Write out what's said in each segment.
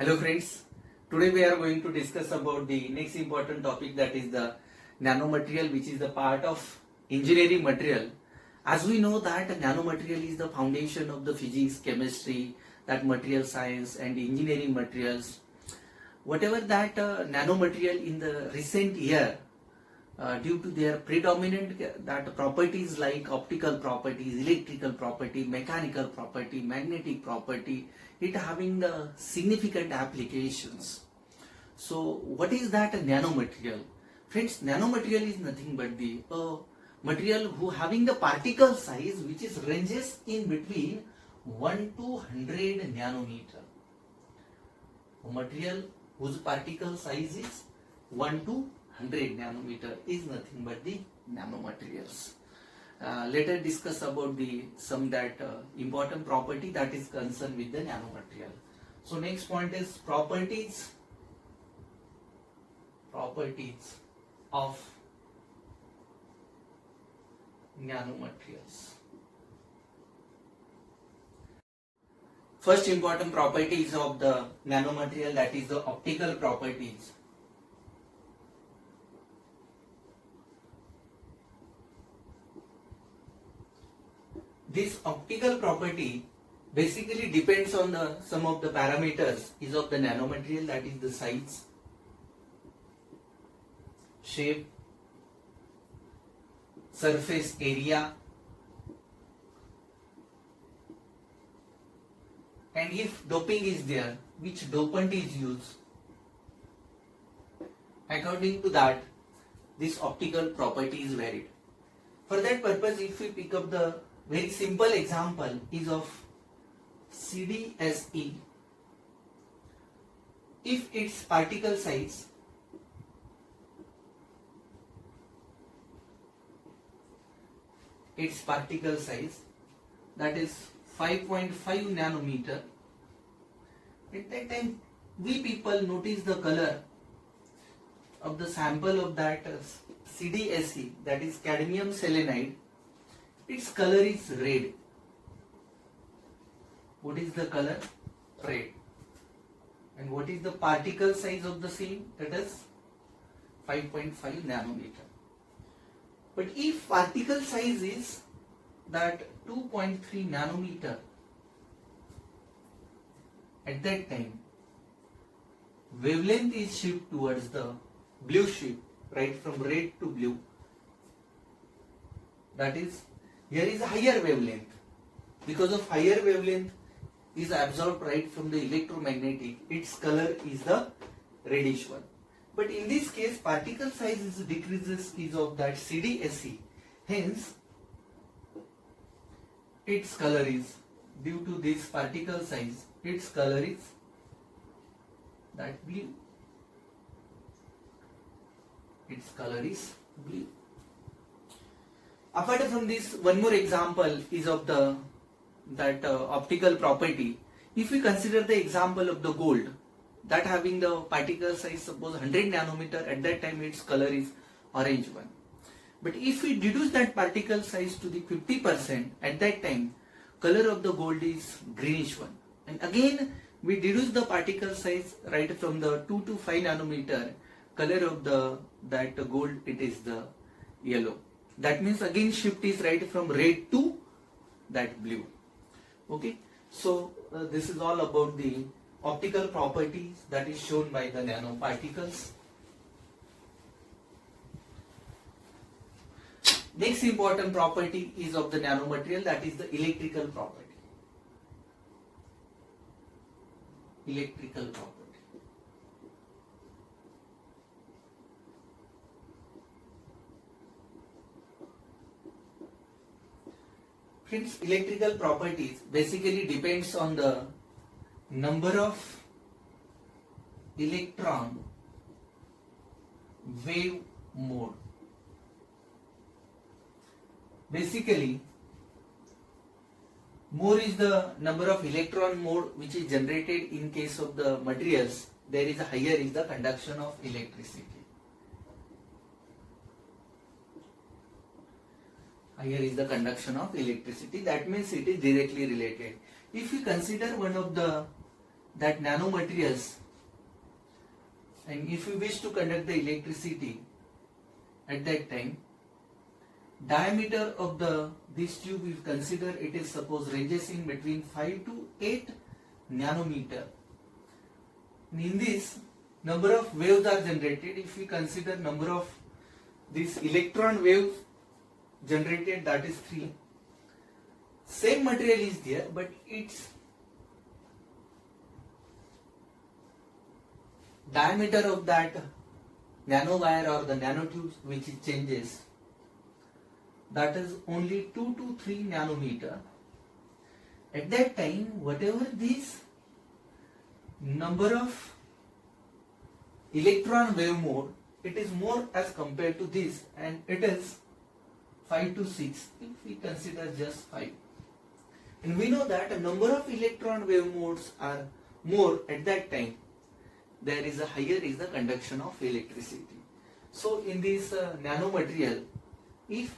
Hello friends, today we are going to discuss about the next important topic, that is the nanomaterial, which is the part of engineering material. As we know that nanomaterial is the foundation of the physics, chemistry, that material science and engineering materials. Whatever that nanomaterial in the recent year, due to their predominant that properties like optical properties, electrical property, mechanical property, magnetic property, it having the significant applications. So what is that nanomaterial? Friends, nanomaterial is nothing but the material who having the particle size which is ranges in between 1 to 100 nanometer. A material whose particle size is 1 to 100 nanometer is nothing but the nanomaterials. Let us discuss about the some that important property that is concerned with the nanomaterial. So next point is properties of nanomaterials. First important properties of the nanomaterial, that is the optical properties. This optical property basically depends on the some of the parameters is of the nanomaterial, that is the size, shape, surface area, and if doping is there, which dopant is used. According to that, this optical property is varied. For that purpose, if we pick up the very simple example is of CDSE. If its particle size that is 5.5 nanometer, at that time we people notice the color of the sample of that CDSE, that is cadmium selenide. Its color is red. What is the color? Red. And what is the particle size of the same? That is 5.5 nanometer. But if particle size is that 2.3 nanometer, at that time wavelength is shift towards the blue shift, right, from red to blue. That is, here is a higher wavelength. Because of higher wavelength is absorbed right from the electromagnetic, its color is the reddish one. But in this case, particle size is decreases is of that CDSE. Hence, its color is, due to this particle size, its color is that blue. Its color is blue. Apart from this, one more example is of the optical property. If we consider the example of the gold, that having the particle size suppose 100 nanometer, at that time its color is orange one. But if we deduce that particle size to the 50%, at that time color of the gold is greenish one. And again we deduce the particle size right from the 2 to 5 nanometer, color of that gold, it is the yellow. That means again shift is right from red to that blue. Okay, so this is all about the optical properties that is shown by the nanoparticles. Next important property is of the nanomaterial, that is the electrical property. Electrical property. Friends, electrical properties basically depends on the number of electron wave mode. Basically, more is the number of electron mode which is generated in case of the materials, there is a higher is the conduction of electricity. Higher is the conduction of electricity. That means it is directly related. If we consider one of the that nanomaterials, and if we wish to conduct the electricity at that time, diameter of this tube, if consider it is suppose ranges in between 5 to 8 nanometer. In this, number of waves are generated. If we consider number of these electron waves generated, that is 3. Same material is there, but its diameter of that nanowire or the nanotubes which it changes, that is only 2 to 3 nanometer. At that time, whatever this number of electron wave mode, it is more as compared to this, and it is 5 to 6 if we consider just 5. And we know that a number of electron wave modes are more at that time, there is a higher is the conduction of electricity. So in this nanomaterial, if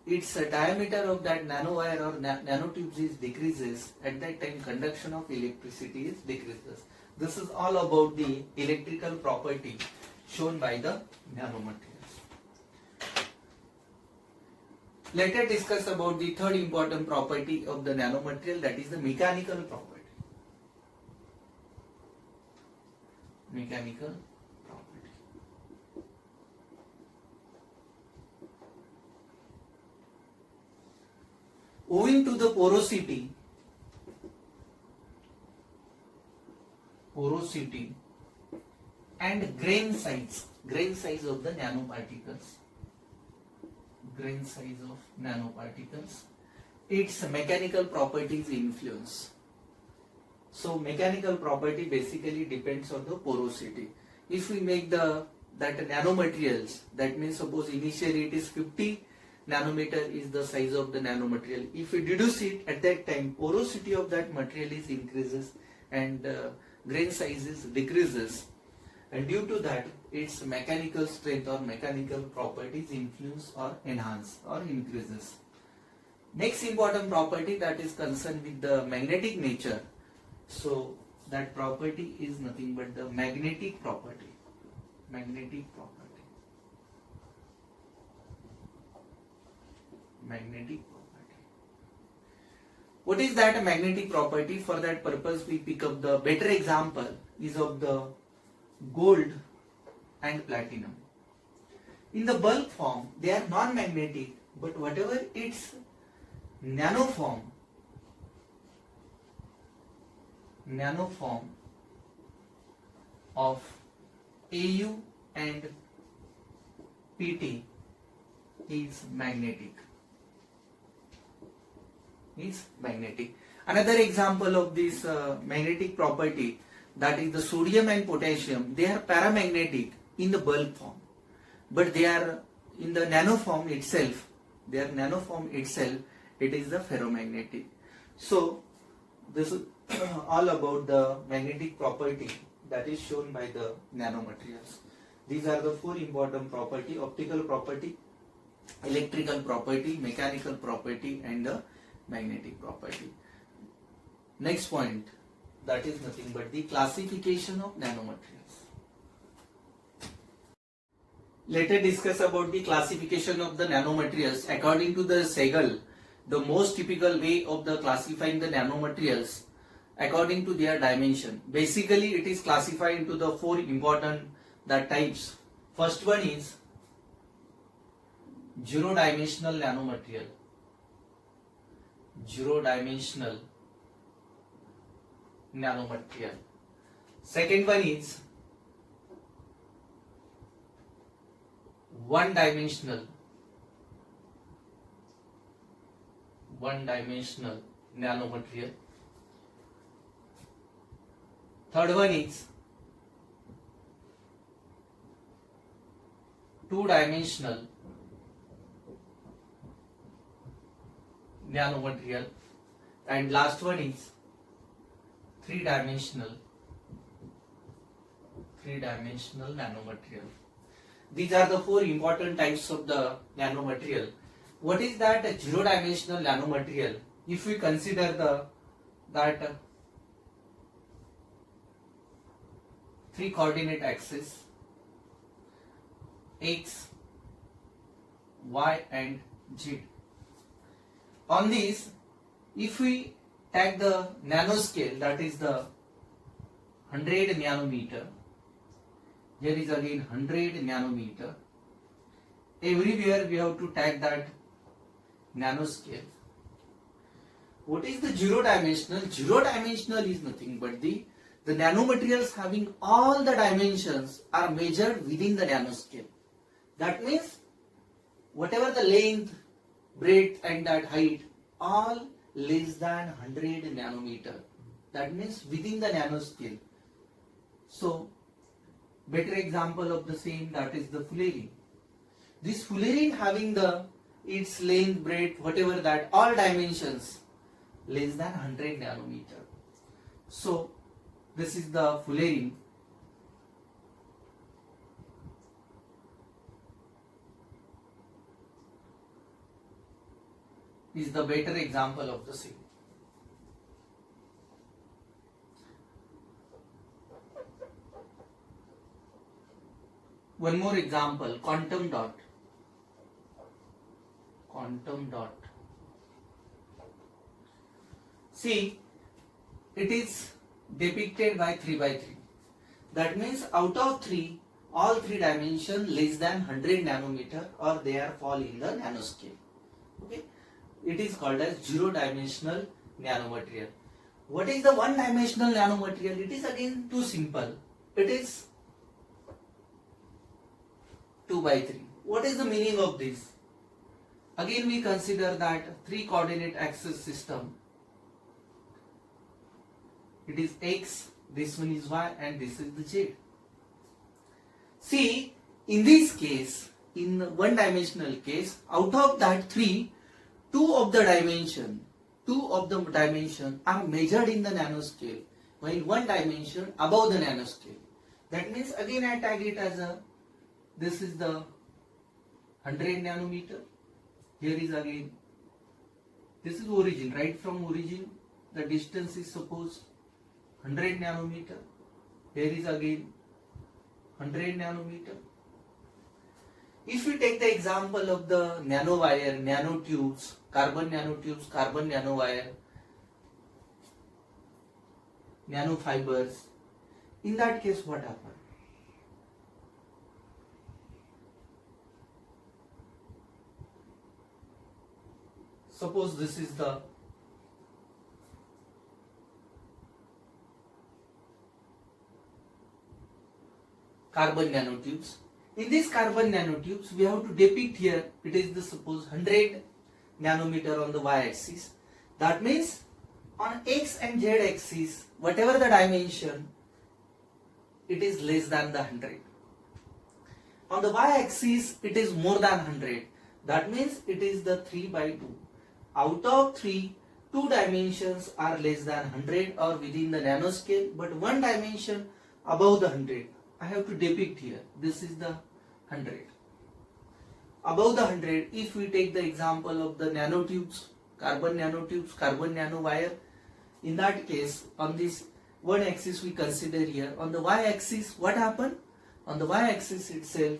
its diameter of that nanowire or nanotubes is decreases, at that time conduction of electricity is decreases. This is all about the electrical property shown by the nanomaterials. Let us discuss about the third important property of the nanomaterial, that is the mechanical property. Mechanical property. Owing to the porosity and grain size of the nanoparticles, its mechanical properties influence. So mechanical property basically depends on the porosity. If we make that nanomaterials, that means suppose initially it is 50 nanometer is the size of the nanomaterial. If we deduce it, at that time porosity of that material is increases and grain size is decreases, and due to that its mechanical strength or mechanical properties influence or enhance or increases. Next important property, that is concerned with the magnetic nature. So that property is nothing but the magnetic property. What is that magnetic property? For that purpose we pick up the better example is of the gold and platinum. In the bulk form they are non-magnetic, but whatever its nano form of Au and Pt is magnetic. Another example of this magnetic property, that is the sodium and potassium, they are paramagnetic in the bulk form, but they are in the nano form itself, it is the ferromagnetic. So this is all about the magnetic property that is shown by the nanomaterials. These are the 4 important property: optical property, electrical property, mechanical property, and the magnetic property. Next point, that is nothing but the classification of nanomaterials. Let us discuss about the classification of the nanomaterials. According to the Segal, the most typical way of the classifying the nanomaterials according to their dimension. Basically it is classified into the 4 important types. First one is zero-dimensional nanomaterial. Second one is one-dimensional nanomaterial. Third one is two-dimensional nanomaterial, and last one is three-dimensional nanomaterial. These are the 4 important types of the nanomaterial. What is that zero-dimensional nanomaterial? If we consider that three coordinate axes x, y and z. On this, if we take the nanoscale, that is the 100 nanometer, here is again 100 nanometer. Everywhere we have to take that nanoscale. What is the zero dimensional? Zero dimensional is nothing but the nanomaterials having all the dimensions are measured within the nanoscale. That means whatever the length, breadth and that height, all less than 100 nanometer. That means within the nanoscale. So, better example of the same, that is the fullerene. This fullerene having its length, breadth, whatever that, all dimensions less than 100 nanometer. So, this is the fullerene. Is the better example of the same. One more example, quantum dot. Quantum dot. See, it is depicted by 3 by 3. That means out of 3, all 3 dimensions less than 100 nanometer or they are fall in the nanoscale. Okay. It is called as zero dimensional nanomaterial. What is the one dimensional nanomaterial? It is again too simple. It is 2 by 3. What is the meaning of this? Again we consider that 3 coordinate axis system. It is x, this one is y and this is the z. See, in this case, in one dimensional case, out of that 3, two of the dimension are measured in the nanoscale, while one dimension above the nanoscale. That means again I tag it as this is the 100 nanometer. Here is again, this is origin, right from origin the distance is suppose 100 nanometer. Here is again 100 nanometer. If we take the example of the nanowire, nanotubes, carbon nanowire, nanofibers, in that case what happens? Suppose this is the carbon nanotubes. In these carbon nanotubes, we have to depict here, it is the suppose 100 nanometer on the y-axis. That means on x and z axis, whatever the dimension, it is less than the 100. On the y-axis, it is more than 100. That means it is the 3 by 2. Out of 3, 2 dimensions are less than 100 or within the nanoscale, but one dimension above the 100. I have to depict here. This is the 100. Above the 100, if we take the example of the nanotubes, carbon nanowire, in that case, on this one axis we consider here. On the y-axis, what happened? On the y-axis itself,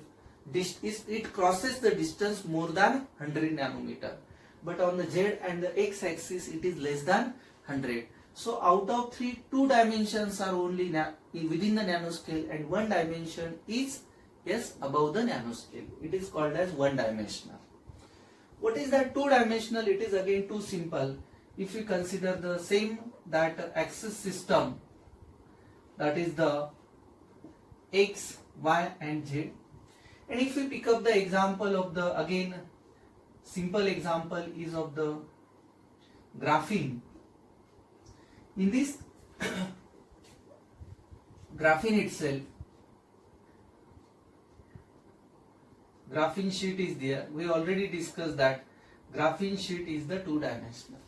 it crosses the distance more than 100 nanometer. But on the z and the x-axis, it is less than 100. So out of 3, 2 dimensions are only within the nanoscale and one dimension is above the nanoscale. It is called as one dimensional. What is that 2 dimensional? It is again too simple. If we consider the same that axis system, that is the x, y and z. And if we pick up the example of the, again simple example is of the graphene. In this graphene itself, graphene sheet is there. We already discussed that graphene sheet is the 2 dimensional.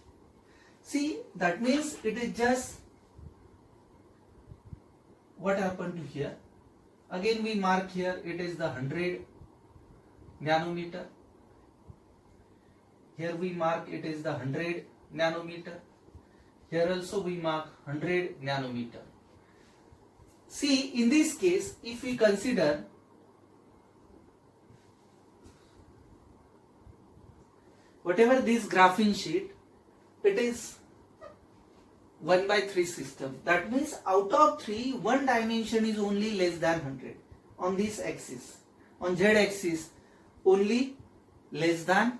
See, that means it is just what happened to here. Again we mark here, it is the 100 nanometer. Here we mark it is the 100 nanometer. Here also we mark 100 nanometer. See, in this case, if we consider whatever this graphene sheet, it is 1/3 system. That means out of 3, one dimension is only less than 100 on this axis. On Z axis, only less than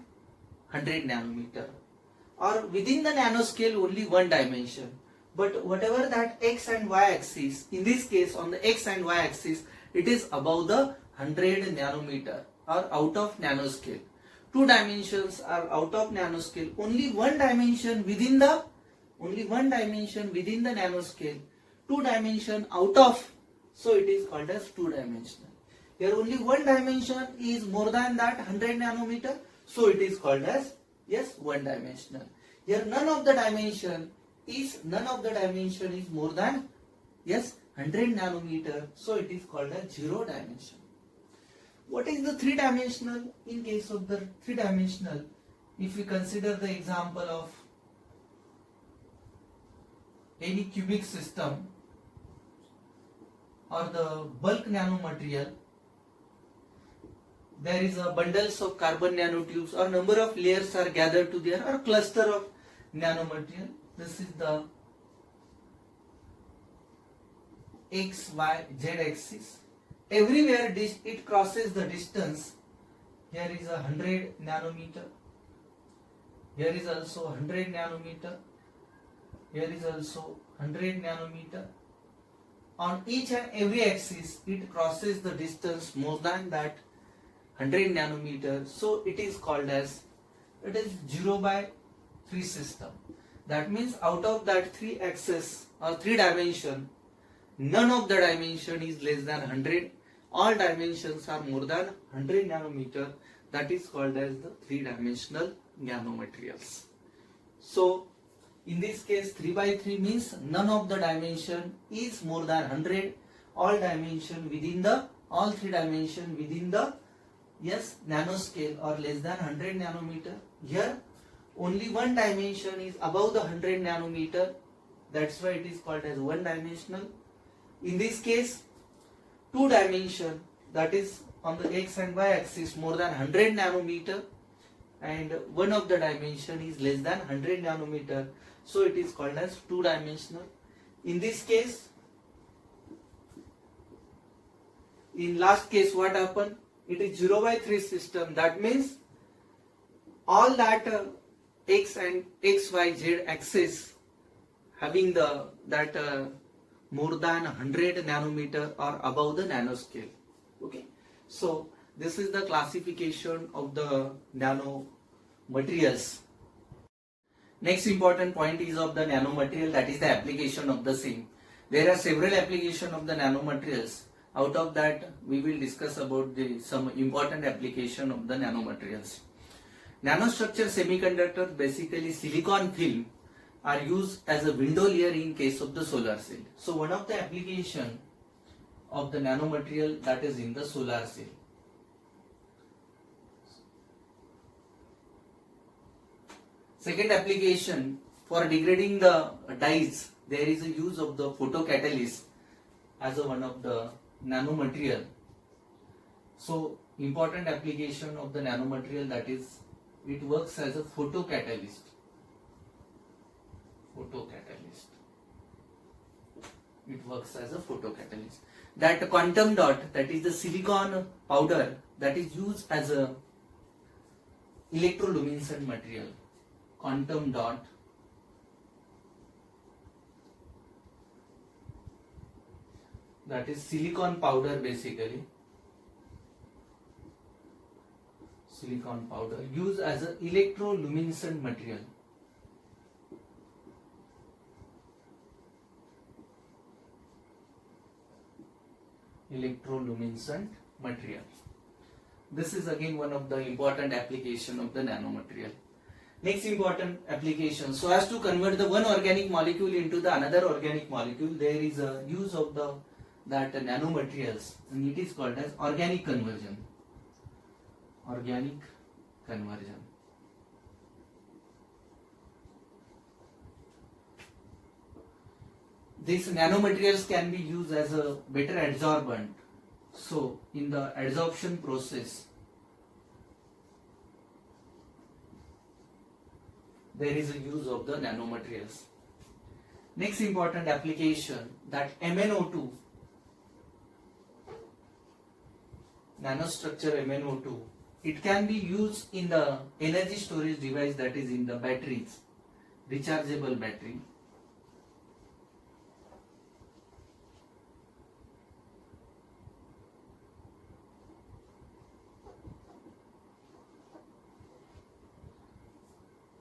100 nanometer, or within the nanoscale only one dimension. But whatever that x and y axis, in this case on the x and y axis, it is above the 100 nanometer or out of nanoscale. Two dimensions are out of nanoscale, only one dimension within the nanoscale, two dimension out of, so it is called as two dimensional. Here only one dimension is more than that 100 nanometer, so it is called as, yes, one dimensional. Here none of the dimension is more than, yes, 100 nanometer, so it is called as zero dimension. What is the three dimensional? In case of the three dimensional, if we consider the example of any cubic system or the bulk nanomaterial, there is a bundles of carbon nanotubes or number of layers are gathered together or cluster of nanomaterial. This is the x, y, z axis. Everywhere it crosses the distance. Here is 100 nanometer. Here is also 100 nanometer. Here is also 100 nanometer. On each and every axis, it crosses the distance more than that 100 nanometer. So it is called as, it is 0/3 system. That means out of that 3 axis or 3 dimension, none of the dimension is less than 100. All dimensions are more than 100 nanometer. That is called as the 3-dimensional nanomaterials. So in this case, 3/3 means none of the dimension is more than 100. All dimension within the, all 3 dimension within the, yes, nanoscale or less than 100 nanometer. Here only one dimension is above the 100 nanometer. That's why it is called as one dimensional. In this case, two dimension, that is on the x and y axis more than 100 nanometer, and one of the dimension is less than 100 nanometer. So it is called as two dimensional. In this case, in last case, what happened? It is 0/3 system. That means all that x and x, y, z axis having the that more than 100 nanometer or above the nanoscale. Okay, so this is the classification of the nano materials. Next important point is of the nanomaterial, that is the application of the same. There are several applications of the nanomaterials. Out of that, we will discuss about some important application of the nanomaterials. Nanostructure semiconductors, basically silicon film, are used as a window layer in case of the solar cell. So one of the application of the nanomaterial, that is in the solar cell. Second application, for degrading the dyes, there is a use of the photocatalyst as a one of the nanomaterial. So important application of the nanomaterial, that is it works as a photocatalyst. It works as a photocatalyst. That quantum dot, that is the silicon powder, that is used as a electroluminescent material. Quantum dot, that is silicon powder, basically silicon powder used as an electroluminescent material. Electroluminescent material. This is again one of the important application of the nanomaterial. Next important application, so as to convert the one organic molecule into the another organic molecule, there is a use of the that nanomaterials, and it is called as organic conversion. Organic conversion. These nanomaterials can be used as a better adsorbent. So in the adsorption process, there is a use of the nanomaterials. Next important application, that MnO2, nanostructure MnO2, it can be used in the energy storage device, that is in the batteries, rechargeable battery.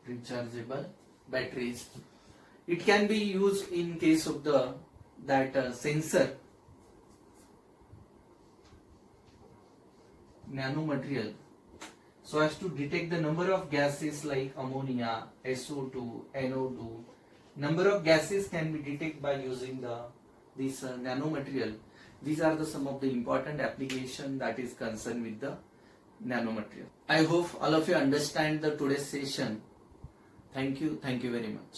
Rechargeable batteries. It can be used in case of the sensor nanomaterial, so as to detect the number of gases like ammonia, SO2, NO2. Number of gases can be detected by using this nanomaterial. These are some of the important application that is concerned with the nanomaterial. I hope all of you understand the today's session. Thank you very much.